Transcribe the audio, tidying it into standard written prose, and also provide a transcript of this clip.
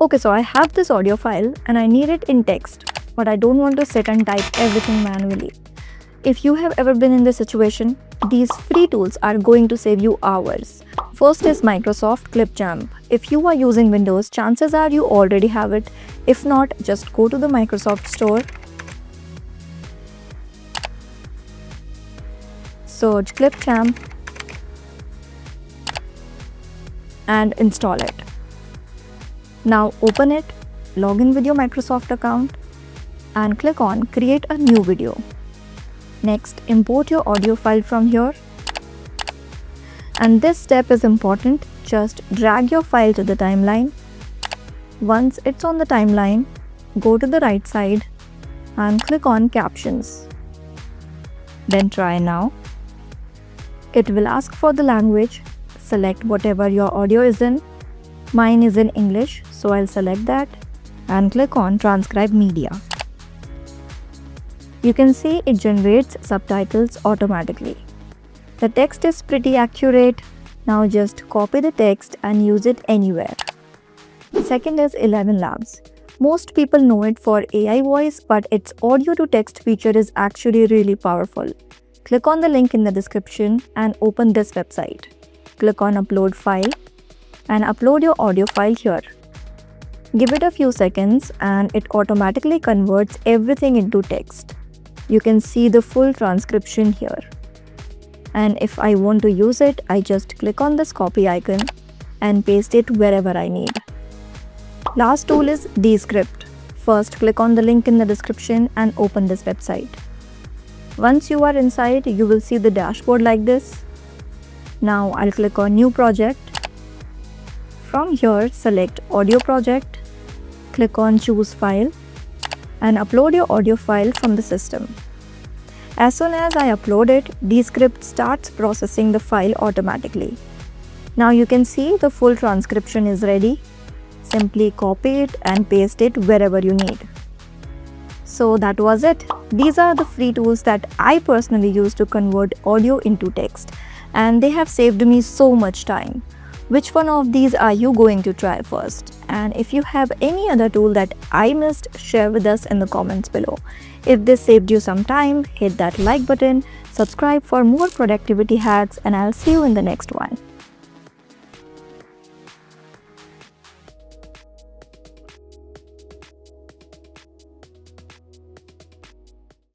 Okay, so I have this audio file and I need it in text, but I don't want to sit and type everything manually. If you have ever been in this situation, these free tools are going to save you hours. First is Microsoft Clipchamp. If you are using Windows, chances are you already have it. If not, just go to the Microsoft Store, search Clipchamp and install it. Now open it, log in with your Microsoft account and click on Create a new video. Next, import your audio file from here. And this step is important. Just drag your file to the timeline. Once it's on the timeline, go to the right side and click on Captions. Then try now. It will ask for the language. Select whatever your audio is in. Mine is in English, so I'll select that and click on Transcribe Media. You can see it generates subtitles automatically. The text is pretty accurate. Now just copy the text and use it anywhere. Second is ElevenLabs. Most people know it for AI voice, but its audio to text feature is actually really powerful. Click on the link in the description and open this website. Click on Upload File and upload your audio file here. Give it a few seconds and it automatically converts everything into text. You can see the full transcription here. And if I want to use it, I just click on this copy icon and paste it wherever I need. Last tool is Descript. First, click on the link in the description and open this website. Once you are inside, you will see the dashboard like this. Now I'll click on New Project. From here, select Audio Project. Click on Choose File and upload your audio file from the system. As soon as I upload it, Descript starts processing the file automatically. Now you can see the full transcription is ready. Simply copy it and paste it wherever you need. So that was it. These are the free tools that I personally use to convert audio into text, and they have saved me so much time. Which one of these are you going to try first? And if you have any other tool that I missed, share with us in the comments below. If this saved you some time, hit that like button, subscribe for more productivity hacks, and I'll see you in the next one.